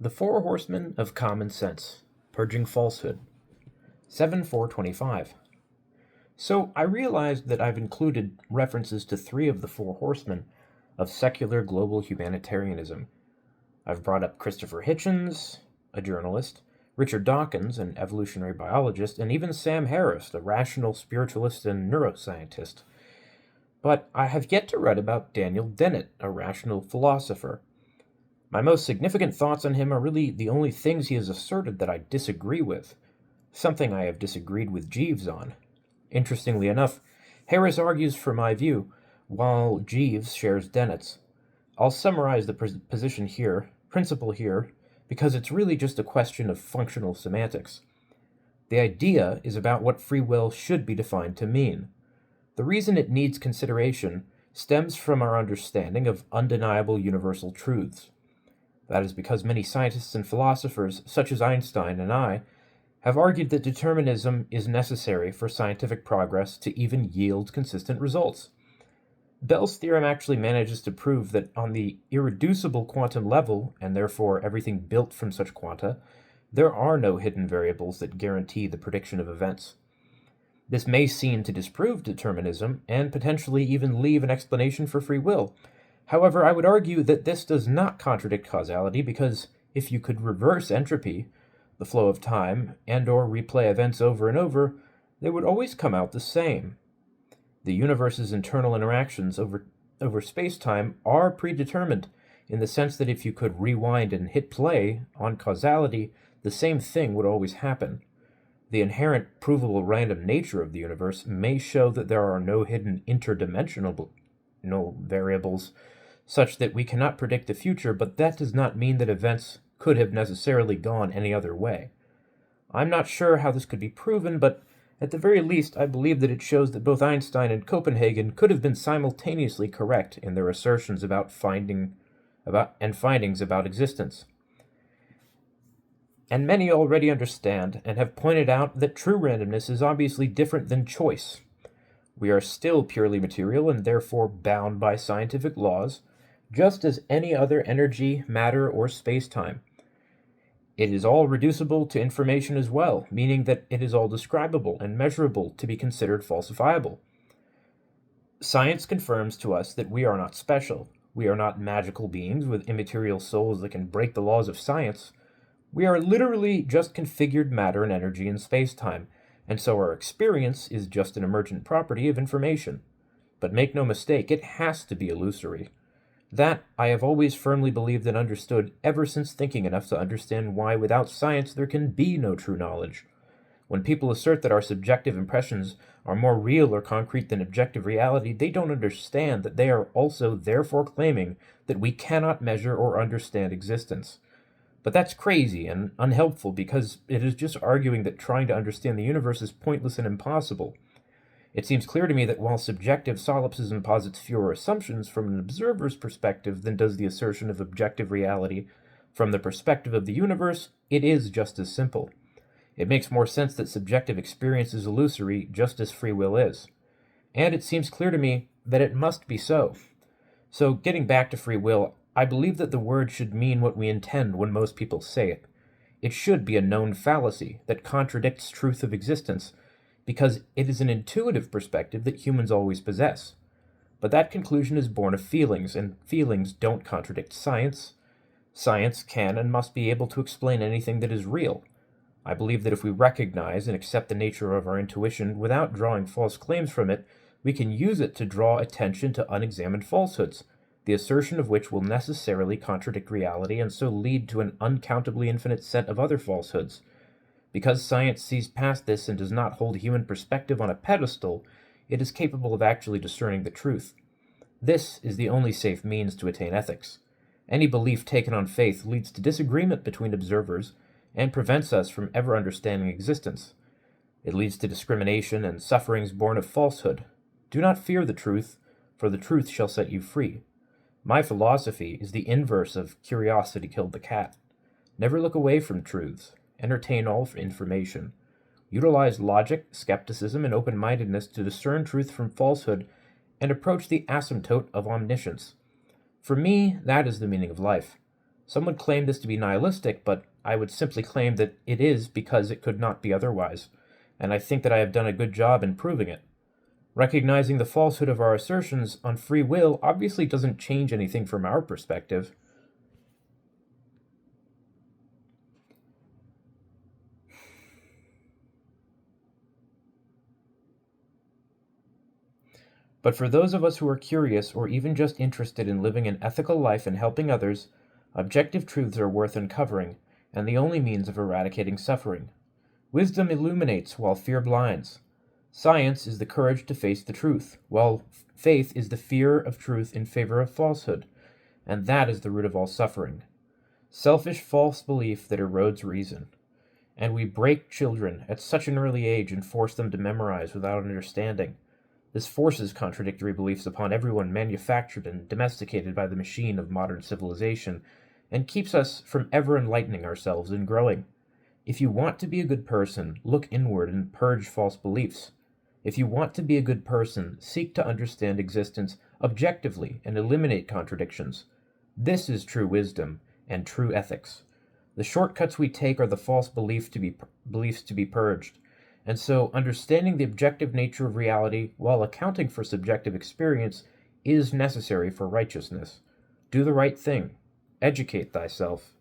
The Four Horsemen of Common Sense, Purging Falsehood, 7-425. So I realized that I've included references to three of the Four Horsemen of secular global humanitarianism. I've brought up Christopher Hitchens, a journalist, Richard Dawkins, an evolutionary biologist, and even Sam Harris, a rational spiritualist and neuroscientist. But I have yet to write about Daniel Dennett, a rational philosopher. My most significant thoughts on him are really the only things he has asserted that I disagree with, something I have disagreed with Jeeves on. Interestingly enough, Harris argues for my view, while Jeeves shares Dennett's. I'll summarize the principle here, because it's really just a question of functional semantics. The idea is about what free will should be defined to mean. The reason it needs consideration stems from our understanding of undeniable universal truths. That is because many scientists and philosophers, such as Einstein and I, have argued that determinism is necessary for scientific progress to even yield consistent results. Bell's theorem actually manages to prove that on the irreducible quantum level, and therefore everything built from such quanta, there are no hidden variables that guarantee the prediction of events. This may seem to disprove determinism, and potentially even leave an explanation for free will. However, I would argue that this does not contradict causality because if you could reverse entropy, the flow of time, and/or replay events over and over, they would always come out the same. The universe's internal interactions over space-time are predetermined in the sense that if you could rewind and hit play on causality, the same thing would always happen. The inherent provable random nature of the universe may show that there are no hidden interdimensional variables such that we cannot predict the future, but that does not mean that events could have necessarily gone any other way. I'm not sure how this could be proven, but at the very least I believe that it shows that both Einstein and Copenhagen could have been simultaneously correct in their assertions about findings about existence. And many already understand and have pointed out that true randomness is obviously different than choice. We are still purely material and therefore bound by scientific laws, just as any other energy, matter, or space-time. It is all reducible to information as well, meaning that it is all describable and measurable to be considered falsifiable. Science confirms to us that we are not special. We are not magical beings with immaterial souls that can break the laws of science. We are literally just configured matter and energy in space-time, and so our experience is just an emergent property of information. But make no mistake, it has to be illusory. That I have always firmly believed and understood ever since thinking enough to understand why without science there can be no true knowledge. When people assert that our subjective impressions are more real or concrete than objective reality, they don't understand that they are also therefore claiming that we cannot measure or understand existence. But that's crazy and unhelpful because it is just arguing that trying to understand the universe is pointless and impossible. It seems clear to me that while subjective solipsism posits fewer assumptions from an observer's perspective than does the assertion of objective reality from the perspective of the universe, it is just as simple. It makes more sense that subjective experience is illusory just as free will is. And it seems clear to me that it must be so. So, getting back to free will, I believe that the word should mean what we intend when most people say it. It should be a known fallacy that contradicts truth of existence, because it is an intuitive perspective that humans always possess. But that conclusion is born of feelings, and feelings don't contradict science. Science can and must be able to explain anything that is real. I believe that if we recognize and accept the nature of our intuition without drawing false claims from it, we can use it to draw attention to unexamined falsehoods, the assertion of which will necessarily contradict reality and so lead to an uncountably infinite set of other falsehoods. Because science sees past this and does not hold human perspective on a pedestal, it is capable of actually discerning the truth. This is the only safe means to attain ethics. Any belief taken on faith leads to disagreement between observers and prevents us from ever understanding existence. It leads to discrimination and sufferings born of falsehood. Do not fear the truth, for the truth shall set you free. My philosophy is the inverse of curiosity killed the cat. Never look away from truths. Entertain all information. Utilize logic, skepticism, and open-mindedness to discern truth from falsehood and approach the asymptote of omniscience. For me, that is the meaning of life. Some would claim this to be nihilistic, but I would simply claim that it is because it could not be otherwise, and I think that I have done a good job in proving it. Recognizing the falsehood of our assertions on free will obviously doesn't change anything from our perspective. But for those of us who are curious or even just interested in living an ethical life and helping others, objective truths are worth uncovering, and the only means of eradicating suffering. Wisdom illuminates while fear blinds. Science is the courage to face the truth, while faith is the fear of truth in favor of falsehood, and that is the root of all suffering. Selfish false belief that erodes reason. And we break children at such an early age and force them to memorize without understanding. This forces contradictory beliefs upon everyone manufactured and domesticated by the machine of modern civilization, and keeps us from ever enlightening ourselves and growing. If you want to be a good person, look inward and purge false beliefs. If you want to be a good person, seek to understand existence objectively and eliminate contradictions. This is true wisdom and true ethics. The shortcuts we take are the false beliefs to be purged. And so, understanding the objective nature of reality while accounting for subjective experience is necessary for righteousness. Do the right thing. Educate thyself.